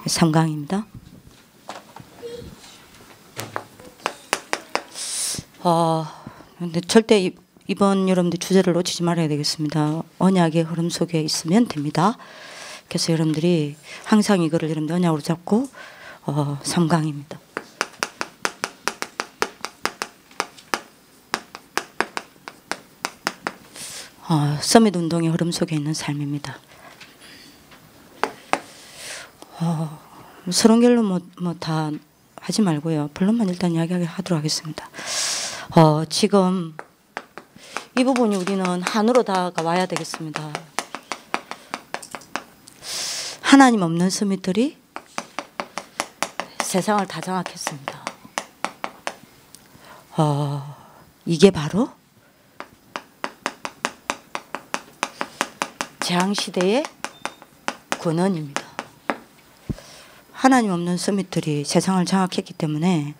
3강입니다. 근데 절대 이번 여러분들 주제를 놓치지 말아야 되겠습니다. 언약의 흐름 속에 있으면 됩니다. 그래서 여러분들이 항상 이거를 여러분들 언약으로 잡고 3강입니다. 서밋 운동의 흐름 속에 있는 삶입니다. 서론결로 뭐 다 하지 말고요. 본론만 일단 이야기하도록 하겠습니다. 지금 이 부분이 우리는 한으로 다가와야 되겠습니다. 하나님 없는 서밋들이 세상을 다 장악했습니다. 이게 바로 재앙시대의 권원입니다. 하나님 없는 서밋들이 세상을 장악했기 때문에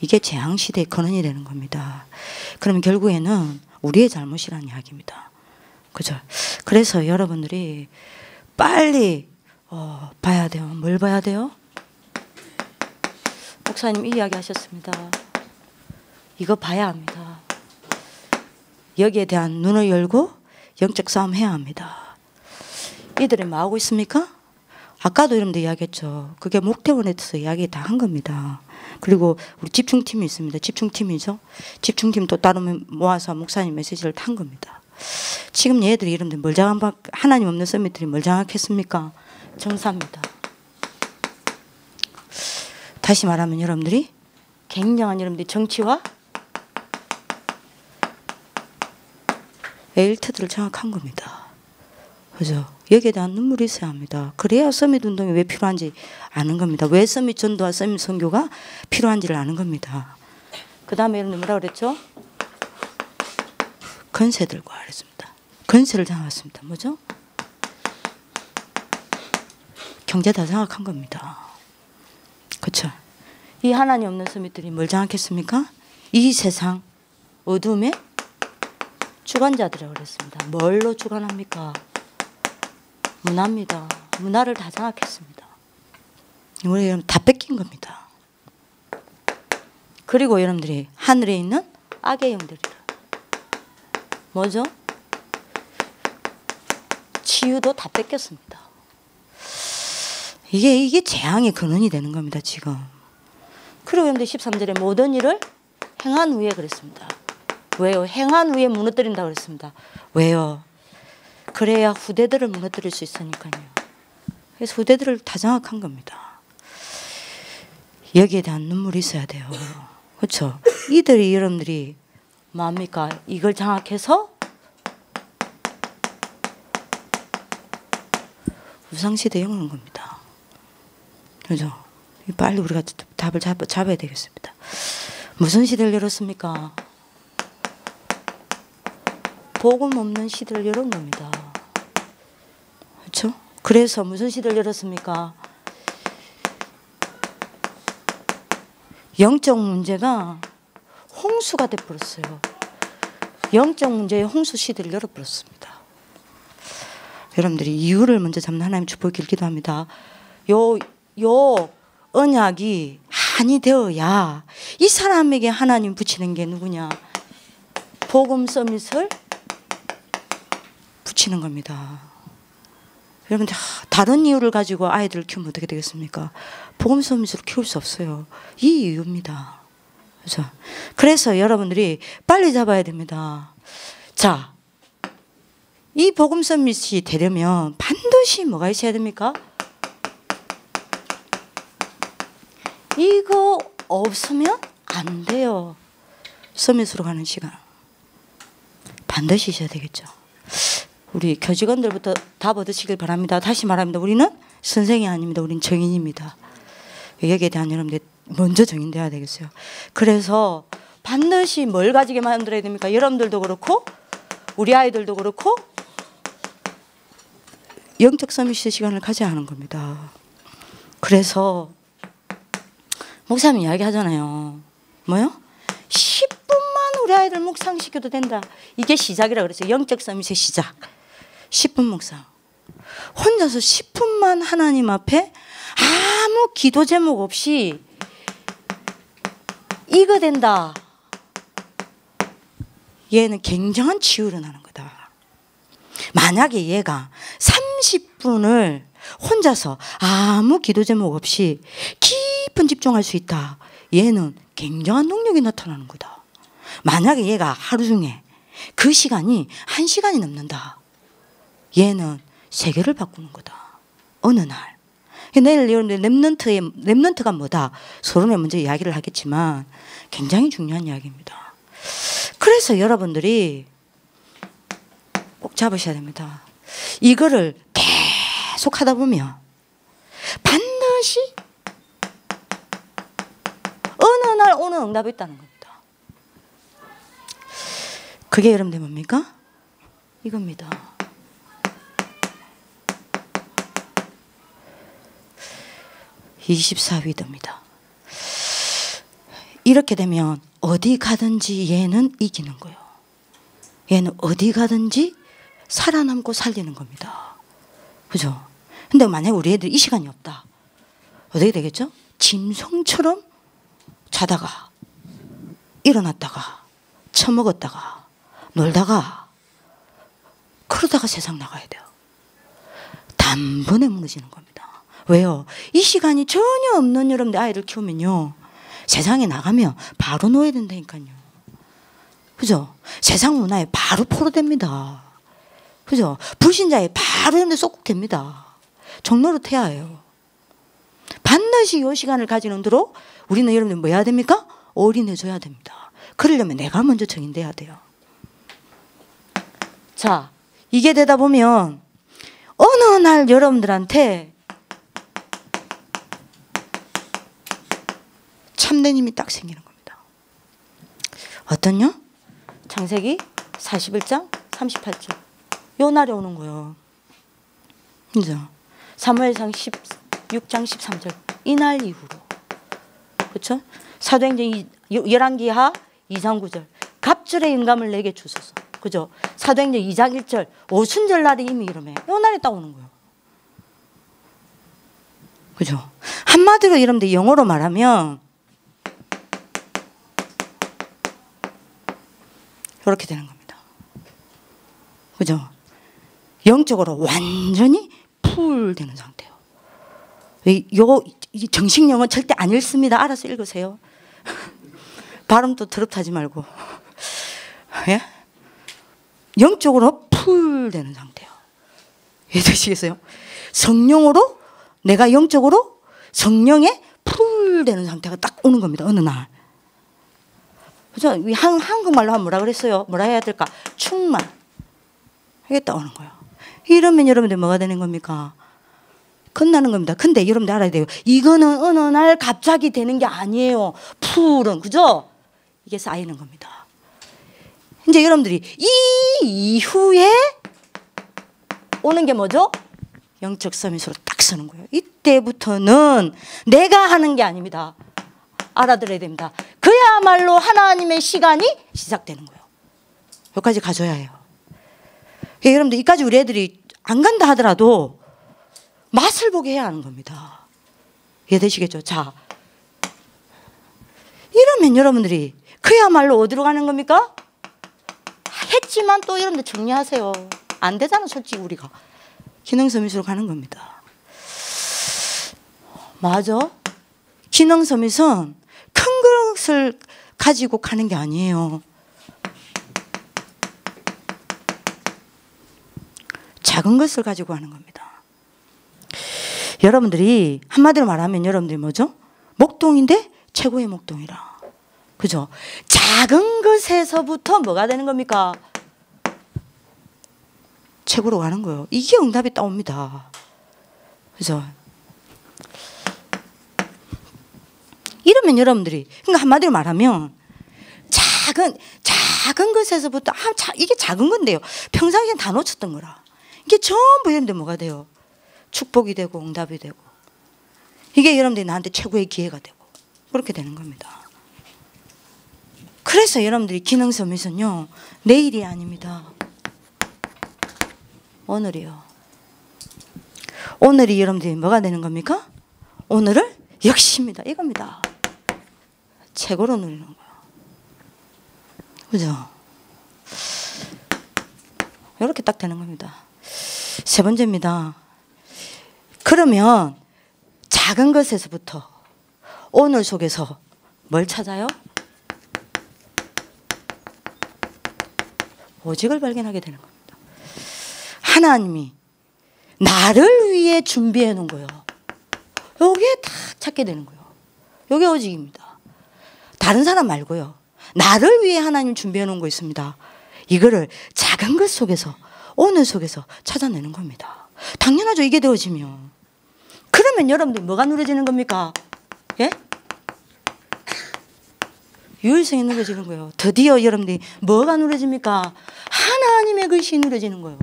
이게 재앙시대의 권원이 되는 겁니다. 그러면 결국에는 우리의 잘못이라는 이야기입니다. 그죠? 그래서 여러분들이 빨리 봐야 돼요. 뭘 봐야 돼요? 목사님 이 이야기 하셨습니다. 이거 봐야 합니다. 여기에 대한 눈을 열고 영적 싸움 해야 합니다. 이들이 뭐 하고 있습니까? 아까도 여러분들 이야기했죠. 그게 목태원에서 이야기 다 한 겁니다. 그리고 우리 집중팀이 있습니다. 집중팀이죠. 집중팀 또 따로 모아서 목사님 메시지를 탄 겁니다. 지금 얘들이 여러분들 뭘 장악, 하나님 없는 서밋들이 뭘 장악했습니까? 정사입니다. 다시 말하면 여러분들이 굉장한 여러분들이 정치와 엘트들을 장악한 겁니다. 그죠? 여기에 대한 눈물이 있어야 합니다. 그래야 서밋 운동이 왜 필요한지 아는 겁니다. 왜 서밋 전도와 서밋 선교가 필요한지를 아는 겁니다. 그 다음에 여러분들 뭐라고 그랬죠? 건세들과 그랬습니다. 건세를 장악했습니다. 뭐죠? 경제 다 장악한 겁니다. 그렇죠? 이 하나님 없는 서밋들이 뭘 장악했습니까? 이 세상 어둠의 주관자들이라고 그랬습니다. 뭘로 주관합니까? 문화입니다. 문화를 다 장악했습니다. 우리 여러분 다 뺏긴 겁니다. 그리고 여러분들이 하늘에 있는 악의 영들이라. 뭐죠? 치유도 다 뺏겼습니다. 이게 재앙의 근원이 되는 겁니다. 지금. 그리고 여러분들 13절에 모든 일을 행한 후에 그랬습니다. 왜요? 행한 후에 무너뜨린다고 그랬습니다. 왜요? 그래야 후대들을 무너뜨릴 수 있으니까요. 그래서 후대들을 다 장악한 겁니다. 여기에 대한 눈물이 있어야 돼요. 그렇죠? 이들이 여러분들이 뭡니까? 이걸 장악해서 우상시대에 오는 겁니다. 그죠? 빨리 우리가 답을 잡아야 되겠습니다. 무슨 시대를 열었습니까? 복음 없는 시대를 열은 겁니다. 그렇죠? 그래서 무슨 시대를 열었습니까? 영적 문제가 홍수가 돼버렸어요. 영적 문제의 홍수 시대를 열어버렸습니다. 여러분들이 이유를 먼저 잡는 하나님 축복을 기도합니다. 요 언약이 한이 되어야 이 사람에게 하나님 붙이는 게 누구냐? 복음 서밋을 붙이는 겁니다. 여러분 다른 이유를 가지고 아이들을 키우면 어떻게 되겠습니까? 복음 서밋으로 키울 수 없어요. 이 이유입니다. 그렇죠? 그래서 여러분들이 빨리 잡아야 됩니다. 자, 이 복음 서밋이 되려면 반드시 뭐가 있어야 됩니까? 이거 없으면 안 돼요. 서밋으로 가는 시간 반드시 있어야 되겠죠. 우리 교직원들부터 답 얻으시길 바랍니다. 다시 말합니다. 우리는 선생이 아닙니다. 우리는 정인입니다. 여기에 대한 여러분들 먼저 정인돼야 되겠어요. 그래서 반드시 뭘 가지게 만들어야 됩니까? 여러분들도 그렇고 우리 아이들도 그렇고 영적 서밋의 시간을 가져야 하는 겁니다. 그래서 목사님 이야기 하잖아요. 뭐요? 10분만 우리 아이들 묵상시켜도 된다. 이게 시작이라고 그랬어요. 영적 서밋의 시작. 10분 묵상. 혼자서 10분만 하나님 앞에 아무 아무 기도 제목 없이 이거 된다. 얘는 굉장한 치유를 하는 거다. 만약에 얘가 30분을 혼자서 아무 기도 제목 없이 깊은 집중할 수 있다. 얘는 굉장한 능력이 나타나는 거다. 만약에 얘가 하루 중에 그 시간이 1시간이 넘는다. 얘는 세계를 바꾸는 거다. 어느 날. 내일 여러분들 렘넌트가 뭐다? 서론에 먼저 이야기를 하겠지만 굉장히 중요한 이야기입니다. 그래서 여러분들이 꼭 잡으셔야 됩니다. 이거를 계속 하다 보면 반드시 어느 날 오는 응답이 있다는 겁니다. 그게 여러분들 뭡니까? 이겁니다. (24위드입니다) 이렇게 되면 어디 가든지 얘는 이기는 거예요. 얘는 어디 가든지 살아남고 살리는 겁니다. 그죠? 근데 만약에 우리 애들 이 시간이 없다. 어떻게 되겠죠? 짐승처럼 자다가 일어났다가 처먹었다가 놀다가 그러다가 세상 나가야 돼요. 단번에 무너지는 겁니다. 왜요? 이 시간이 전혀 없는 여러분들 아이를 키우면요, 세상에 나가면 바로 놓아야 된다니까요. 그죠? 세상 문화에 바로 포로됩니다. 그죠? 불신자에 바로 여러분들 쏙 됩니다. 종로로 태아예요. 반드시 이 시간을 가지는 대로 우리는 여러분들 뭐 해야 됩니까? 올인해줘야 됩니다. 그러려면 내가 먼저 정인돼야 돼요. 자, 이게 되다 보면 어느 날 여러분들한테 참된 힘이 딱 생기는 겁니다. 어떤요? 창세기 41장 38절. 요 날에 오는 거예요. 그죠? 사무엘상 16장 13절. 이날 이후로. 그렇죠? 사도행전 11기하 2장 9절. 갑절의 영감을 내게 주소서. 그죠? 사도행전 2장 1절. 오순절 날이 이미 이러면 요 날에 딱 오는 거예요. 그죠? 한마디로 여러분들 영어로 말하면 이렇게 되는 겁니다. 그죠? 영적으로 완전히 풀 되는 상태예요. 이 정식 영어 절대 안 읽습니다. 알아서 읽으세요. 발음도 더럽다지 말고. 예? 영적으로 풀 되는 상태예요. 이해되시겠어요? 성령으로 내가 영적으로 성령에 풀 되는 상태가 딱 오는 겁니다. 어느 날. 그죠? 한국말로 하면 뭐라 그랬어요? 뭐라 해야 될까? 충만. 이게 딱 오는 거예요. 이러면 여러분들 뭐가 되는 겁니까? 끝나는 겁니다. 근데 여러분들 알아야 돼요. 이거는 어느 날 갑자기 되는 게 아니에요. 풀은. 그죠? 이게 쌓이는 겁니다. 이제 여러분들이 이 이후에 오는 게 뭐죠? 영적 서밋으로 딱 서는 거예요. 이때부터는 내가 하는 게 아닙니다. 알아들어야 됩니다. 그야말로 하나님의 시간이 시작되는 거예요. 여기까지 가져야 해요. 여러분들 이까지 우리 애들이 안 간다 하더라도 맛을 보게 해야 하는 겁니다. 이해되시겠죠? 자, 이러면 여러분들이 그야말로 어디로 가는 겁니까? 했지만 또 여러분들 정리하세요. 안 되잖아 솔직히 우리가. 기능서밋으로 가는 겁니다. 맞아? 기능서밋은 큰 것을 가지고 가는 게 아니에요. 작은 것을 가지고 하는 겁니다. 여러분들이 한마디로 말하면 여러분들이 뭐죠? 목동인데 최고의 목동이라. 그죠? 작은 것에서부터 뭐가 되는 겁니까? 최고로 가는 거예요. 이게 응답이 따옵니다. 그죠? 이러면 여러분들이, 그러니까 한마디로 말하면 작은 것에서부터 이게 작은 건데요. 평상시엔 다 놓쳤던 거라. 이게 전부 여러분들 뭐가 돼요? 축복이 되고 응답이 되고. 이게 여러분들이 나한테 최고의 기회가 되고 그렇게 되는 겁니다. 그래서 여러분들이 기능서밋은요, 내일이 아닙니다. 오늘이요. 오늘이 여러분들이 뭐가 되는 겁니까? 오늘을 역시입니다. 이겁니다. 최고로 누리는 거야. 그죠? 이렇게 딱 되는 겁니다. 세 번째입니다. 그러면 작은 것에서부터 오늘 속에서 뭘 찾아요? 오직을 발견하게 되는 겁니다. 하나님이 나를 위해 준비해 놓은 거예요. 여기에 다 찾게 되는 거예요. 여기 오직입니다. 다른 사람 말고요. 나를 위해 하나님 준비해 놓은 거 있습니다. 이거를 작은 것 속에서 오늘 속에서 찾아내는 겁니다. 당연하죠. 이게 되어지면. 그러면 여러분들 뭐가 누려지는 겁니까? 예? 유일성이 누려지는 거예요. 드디어 여러분들이 뭐가 누려집니까? 하나님의 것이 누려지는 거예요.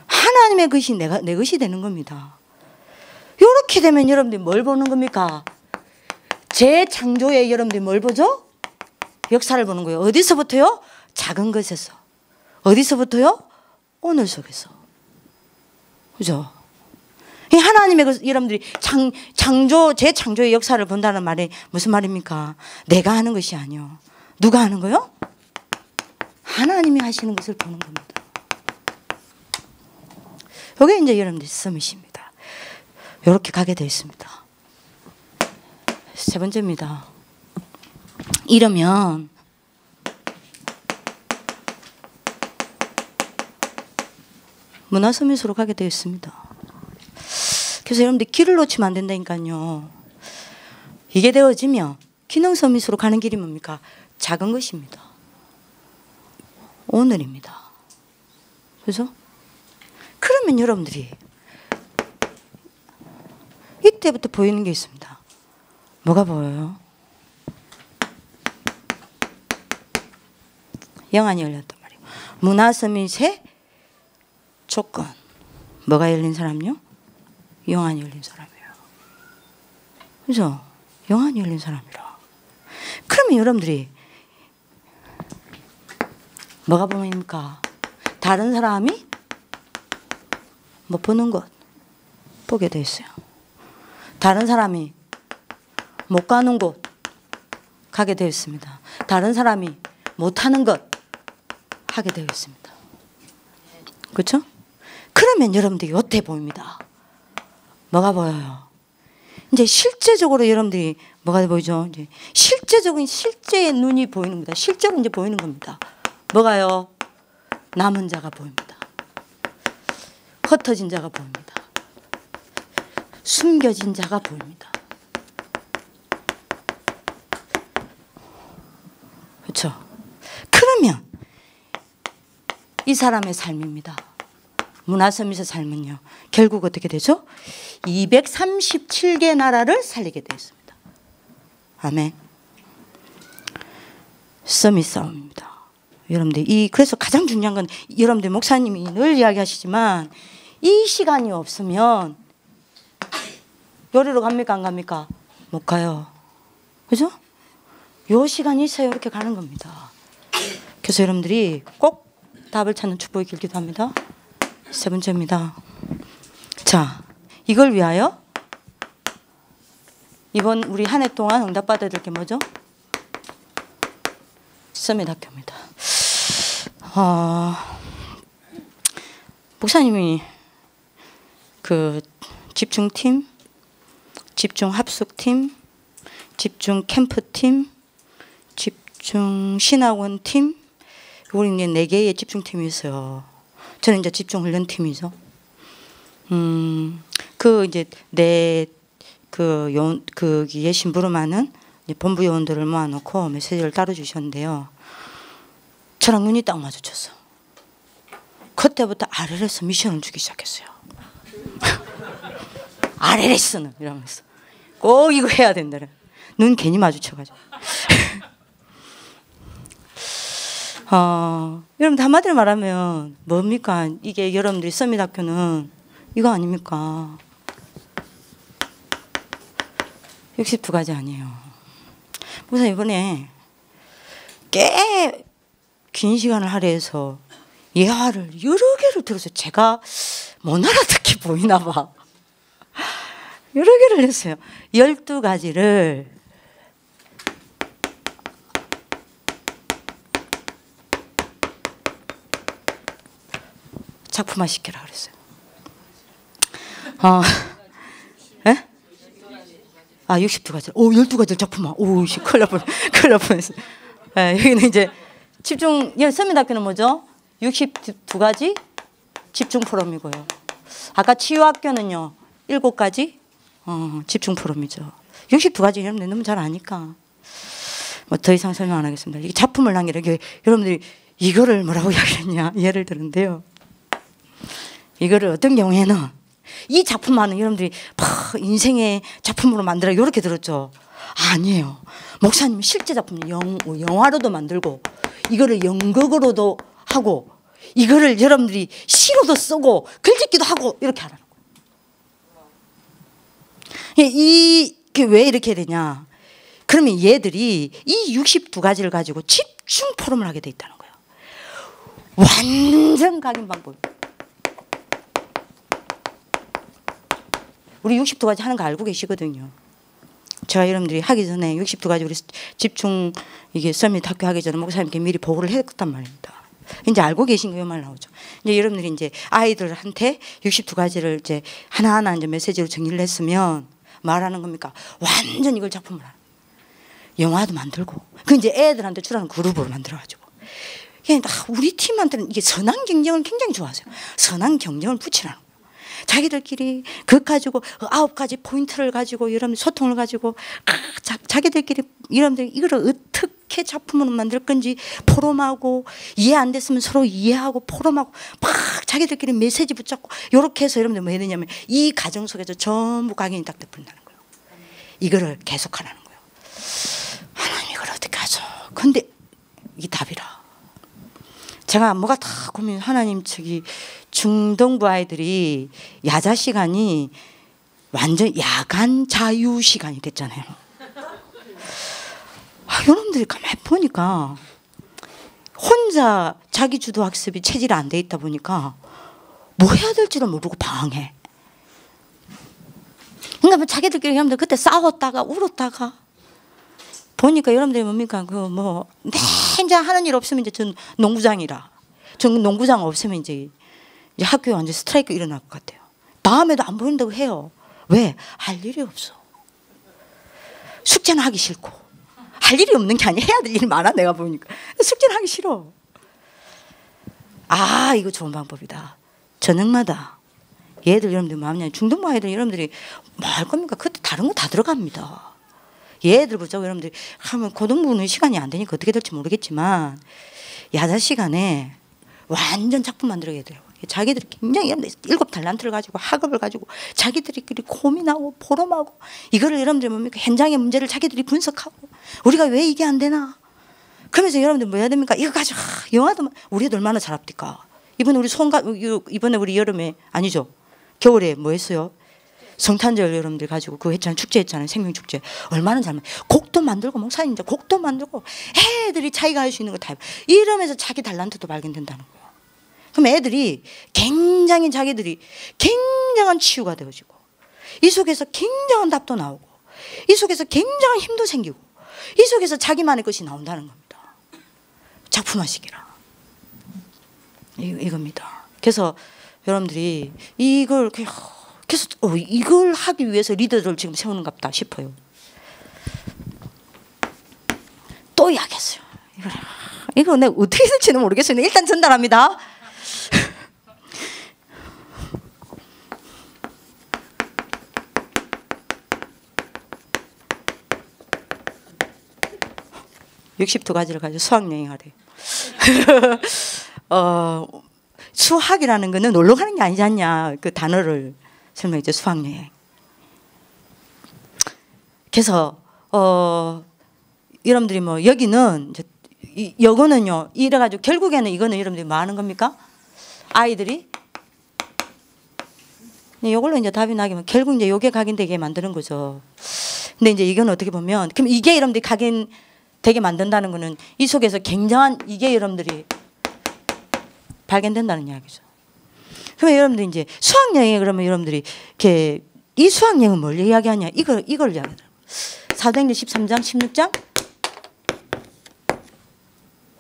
하나님의 것이 내 것이 되는 겁니다. 이렇게 되면 여러분들이 뭘 보는 겁니까? 재창조에 여러분들이 뭘 보죠? 역사를 보는 거예요. 어디서부터요? 작은 것에서. 어디서부터요? 오늘 속에서. 그죠? 하나님의 것, 여러분들이 재창조의 역사를 본다는 말이 무슨 말입니까? 내가 하는 것이 아니요. 누가 하는 거요? 하나님이 하시는 것을 보는 겁니다. 이게 이제 여러분들이 서밋입니다. 이렇게 가게 되어 있습니다. 세 번째입니다. 이러면 문화 서밋으로 가게 되어 있습니다. 그래서 여러분들 길을 놓치면 안 된다니까요. 이게 되어지면 기능 서밋으로 가는 길이 뭡니까? 작은 것입니다. 오늘입니다. 그죠? 그러면 여러분들이 이때부터 보이는 게 있습니다. 뭐가 보여요? 영안이 열렸단 말이에요. 문화 서밋의 조건. 뭐가 열린 사람요? 영안이 열린 사람이에요. 그죠? 영안이 열린 사람이라. 그러면 여러분들이 뭐가 보입니까? 다른 사람이 못 보는 것 보게 돼 있어요. 다른 사람이 못 가는 곳 가게 되어 있습니다. 다른 사람이 못하는 것 하게 되어 있습니다. 그렇죠? 그러면 여러분들이 어때 보입니다. 뭐가 보여요? 이제 실제적으로 여러분들이 뭐가 보이죠? 이제 실제적인 실제의 눈이 보이는 겁니다. 실제로 이제 보이는 겁니다. 뭐가요? 남은 자가 보입니다. 흩어진 자가 보입니다. 숨겨진 자가 보입니다. 그렇죠? 그러면 이 사람의 삶입니다. 문화 서밋의 삶은요. 결국 어떻게 되죠? 237개 나라를 살리게 되어 있습니다. 아멘. 서밋 싸움입니다. 여러분들 그래서 가장 중요한 건 여러분들 목사님이 늘 이야기하시지만 이 시간이 없으면 요리로 갑니까 안 갑니까? 못 가요. 그죠? 요 시간이 있어야 이렇게 가는 겁니다. 그래서 여러분들이 꼭 답을 찾는 축복이 길기도 합니다. 세 번째입니다. 자, 이걸 위하여 이번 우리 한 해 동안 응답받아야 될 게 뭐죠? 서밋 학교입니다. 목사님이 그 집중팀, 집중합숙팀, 집중캠프팀, 집중신학원팀, 우리 이제 4개의 집중팀이 있어요. 저는 이제 집중훈련팀이죠. 이제 거기에 심부름하는 본부 요원들을 모아놓고 메시지를 따로 주셨는데요. 저랑 눈이 딱 마주쳤어. 그때부터 RLS 미션을 주기 시작했어요. RLS는 이러면서 꼭 이거 해야 된다. 눈 괜히 마주쳐가지고. 여러분 한마디로 말하면 뭡니까? 이게 여러분들이 서밋 학교는 이거 아닙니까? 62가지 아니에요. 그래서 이번에 꽤 긴 시간을 할애해서 예화를 여러 개를 들어서 제가 못 알아듣게 보이나 봐. 여러 개를 했어요. 12가지를 작품화 시켜라 그랬어요. 예? 62가지. 오, 12가지 작품화. 오, 큰일 날 뻔했어요. 예, 여기는 이제 집중, 서민학교는 뭐죠? 62가지 집중 포럼이고요. 아까 치유학교는요, 7가지 집중 포럼이죠. 62가지 여러분들 너무 잘 아니까. 뭐 더 이상 설명 안 하겠습니다. 이게 작품을 한 게 여러분들이 이거를 뭐라고 이야기했냐 예를 들는데요. 이거를 어떤 경우에는 이 작품만은 여러분들이 인생의 작품으로 만들어 이렇게 들었죠. 아니에요. 목사님 실제 작품 영화로도 만들고 이거를 연극으로도 하고 이거를 여러분들이 시로도 쓰고 글짓기도 하고 이렇게 하라는 거예요. 이게 왜 이렇게 되냐? 그러면 얘들이 이 62가지를 가지고 집중 포럼을 하게 돼 있다는 거예요. 완전 각인 방법. 우리 62가지 하는 거 알고 계시거든요. 제가 여러분들이 하기 전에 62가지 우리 집중 이게 서밋 학교 하기 전에 목사님께 미리 보고를 했단 말입니다. 이제 알고 계신 거 이 말 나오죠. 이제 여러분들이 이제 아이들한테 62가지를 이제 하나하나 이제 메시지로 정리를 했으면 말하는 겁니까? 완전 이걸 작품을 하는. 영화도 만들고. 그 이제 애들한테 주라는 그룹으로 만들어가지고. 우리 팀한테는 이게 선한 경쟁을 굉장히 좋아하세요. 선한 경쟁을 붙이라는 거예요. 자기들끼리 그것 가지고 9가지 포인트를 가지고 여러분들 소통을 가지고 자기들끼리 여러분들 이걸 어떻게 작품으로 만들 건지 포럼하고 이해 안 됐으면 서로 이해하고 포럼하고 막 자기들끼리 메시지 붙잡고 이렇게 해서 여러분들 뭐 해야 되냐면 이 과정 속에서 전부 각인이 딱 돼버린다는 거예요. 이거를 계속하라는 거예요. 하나님 이걸 어떻게 하죠? 근데 이게 답이라. 제가 뭐가 다 고민 하나님 중동부 아이들이 야자 시간이 완전 야간 자유 시간이 됐잖아요. 여러분들이 가만히 보니까 혼자 자기 주도 학습이 체질이 안 돼 있다 보니까 뭐 해야 될지를 모르고 방황해. 그러니까 뭐 자기들끼리 여러분들 그때 싸웠다가 울었다가 보니까 여러분들이 뭡니까 이제 하는 일 없으면 이제 전 농구장이라 전 농구장 없으면 이제 학교에 완전 스트라이크 일어날 것 같아요. 다음에도 안 보인다고 해요. 왜? 할 일이 없어. 숙제는 하기 싫고 할 일이 없는 게 아니야. 해야 될 일이 많아 내가 보니까. 숙제는 하기 싫어. 이거 좋은 방법이다. 저녁마다 얘들 여러분들 마음이 중등부 아이들 여러분들이 뭐 할 겁니까? 그때 다른 거 다 들어갑니다. 얘들 보자고 여러분들이 하면 고등부는 시간이 안 되니까 어떻게 될지 모르겠지만 야자 시간에 완전 작품 만들어야 돼요. 자기들이 굉장히 7달란트를 가지고 학업을 가지고 자기들끼리 고민하고 포럼하고 이거를 여러분들 뭡니까? 현장의 문제를 자기들이 분석하고 우리가 왜 이게 안 되나? 그러면서 여러분들 뭐 해야 됩니까? 이거 가지고 영화도 우리 애들 얼마나 잘합니까? 이번에 우리 여름에 아니죠. 겨울에 뭐 했어요? 성탄절 여러분들 가지고 그거 했잖아요. 축제 했잖아요. 생명축제. 얼마나 잘 곡도 만들고 목사님 이제 곡도 만들고 애들이 자기가 할 수 있는 거 다 이러면서 자기 달란트도 발견된다는 거예요. 그럼 애들이 자기들이 굉장한 치유가 되어지고 이 속에서 굉장한 답도 나오고 이 속에서 굉장한 힘도 생기고 이 속에서 자기만의 것이 나온다는 겁니다. 작품화시키라. 이겁니다. 그래서 여러분들이 이걸 그래서 이걸 하기 위해서 리더를 지금 세우는갑다 싶어요. 또 이야기했어요. 이거 내가 어떻게 될지는 모르겠어요. 일단 전달합니다. (62가지를) 가지고 수학여행하래. 수학이라는 거는 놀러 가는 게 아니지 않냐. 그 단어를 설명했죠. 수학여행. 그래서 여러분들이 뭐 여기는 이거는요. 이래가지고 결국에는 이거는 여러분들이 뭐 하는 겁니까? 아이들이 이걸로 이제 답이 나기면 결국 이제 요게 각인되게 만드는 거죠. 근데 이제 이건 어떻게 보면 그럼 이게 여러분들이 각인되게 만든다는 거는 이 속에서 굉장한 이게 여러분들이 발견된다는 이야기죠. 그러면 여러분들이 이제 수학여행에 그러면 여러분들이 이렇게 이 수학여행은 뭘 이야기하냐? 이걸 이야기하더라고요. 사도행전 13장, 16장,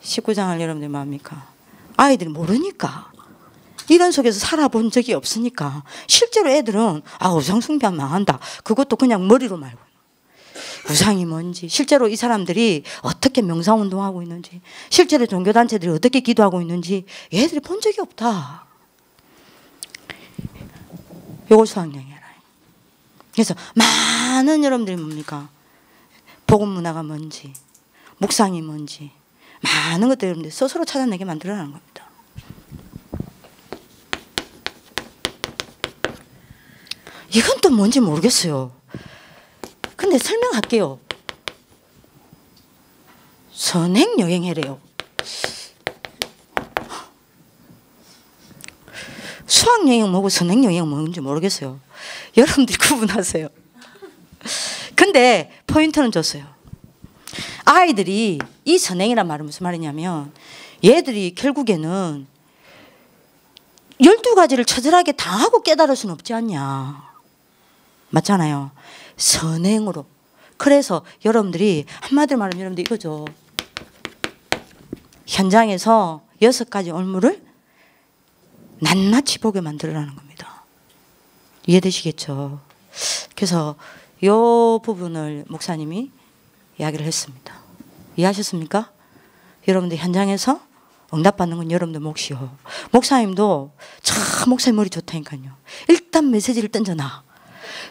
19장을 여러분들 뭐합니까? 아이들이 모르니까. 이런 속에서 살아본 적이 없으니까. 실제로 애들은 우상 숭배하면 망한다. 그것도 그냥 머리로 말고. 우상이 뭔지, 실제로 이 사람들이 어떻게 명상운동하고 있는지, 실제로 종교단체들이 어떻게 기도하고 있는지 얘들이 본 적이 없다. 요거 수학여행이라. 그래서 많은 여러분들이 뭡니까? 복음 문화가 뭔지, 묵상이 뭔지 많은 것들 여러분들 스스로 찾아내게 만들어라는 겁니다. 이건 또 뭔지 모르겠어요. 근데 설명할게요. 선행여행해래요. 수학여행 뭐고 선행여행 뭔지 모르겠어요. 여러분들이 구분하세요. 근데 포인트는 줬어요. 아이들이 이 선행이란 말은 무슨 말이냐면 얘들이 결국에는 12가지를 처절하게 당하고 깨달을 수는 없지 않냐. 맞잖아요. 선행으로. 그래서 여러분들이 한마디로 말하면 여러분들 이거죠. 현장에서 6가지 올무를 낱낱이 보게 만들어라는 겁니다. 이해되시겠죠? 그래서 이 부분을 목사님이 이야기를 했습니다. 이해하셨습니까? 여러분들 현장에서 응답받는 건 여러분들 몫이요. 목사님도 참 목사님 머리 좋다니까요. 일단 메시지를 던져놔.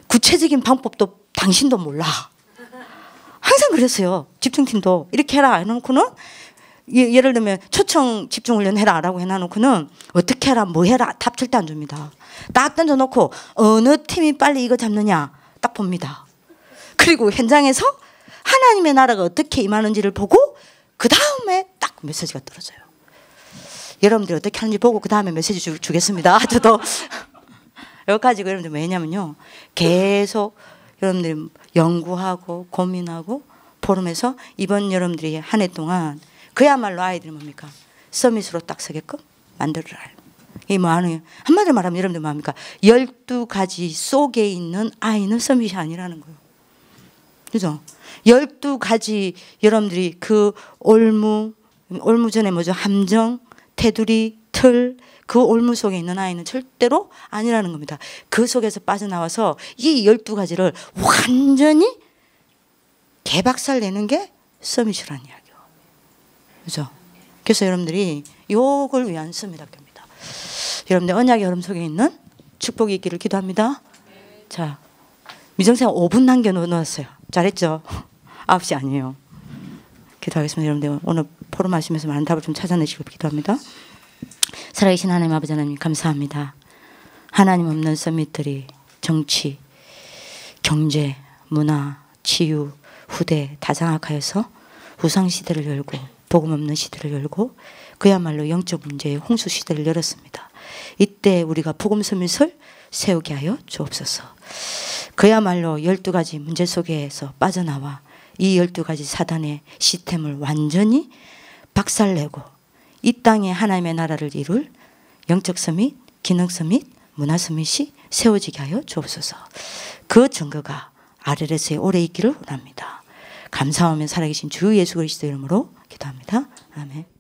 구체적인 방법도 당신도 몰라. 항상 그랬어요. 집중팀도 이렇게 해라 해놓고는 예를 들면 초청 집중훈련 해라 라고 해놔놓고는 어떻게 해라 뭐 해라 답 절대 안 줍니다. 딱 던져놓고 어느 팀이 빨리 이거 잡느냐 딱 봅니다. 그리고 현장에서 하나님의 나라가 어떻게 임하는지를 보고 그 다음에 딱 메시지가 떨어져요. 여러분들이 어떻게 하는지 보고 그 다음에 메시지 주겠습니다. 저도 여기까지 여러분들 왜냐면요 계속 여러분들이 연구하고 고민하고 포럼에서 이번 여러분들이 한 해 동안 그야말로 아이들이 뭡니까? 서밋으로 딱 서게끔 만들어라. 이게 뭐 하는 한마디로 말하면 여러분들 뭐합니까? 12가지 속에 있는 아이는 서밋이 아니라는 거예요. 그죠? 12가지 여러분들이 그 올무 전에 뭐죠? 함정, 테두리, 틀, 그 올무 속에 있는 아이는 절대로 아니라는 겁니다. 그 속에서 빠져나와서 이 12가지를 완전히 개박살 내는 게 서밋이라는 이야기예요. 그죠? 그래서 여러분들이 요걸 위한 서밋학교입니다. 여러분들 언약의 흐름 속에 있는 축복이 있기를 기도합니다. 자, 미정생 5분 남겨놓았어요. 잘했죠? 9시 아니에요. 기도하겠습니다. 여러분들 오늘 포럼 하시면서 많은 답을 좀 찾아내시길 기도합니다. 살아계신 하나님 아버지 하나님 감사합니다. 하나님 없는 서밋들이 정치, 경제, 문화, 치유, 후대 다 장악하여서 우상시대를 열고 복음 없는 시대를 열고 그야말로 영적 문제의 홍수 시대를 열었습니다. 이때 우리가 복음 서밋을 세우게 하여 주옵소서. 그야말로 12가지 문제 속에서 빠져나와 이 12가지 사단의 시스템을 완전히 박살내고 이 땅에 하나님의 나라를 이룰 영적 서밋, 기능 서밋, 문화 서밋이 세워지게 하여 주옵소서. 그 증거가 RLS에 오래 있기를 원합니다. 감사하며 살아계신 주 예수 그리스도 이름으로 기도합니다. 아멘.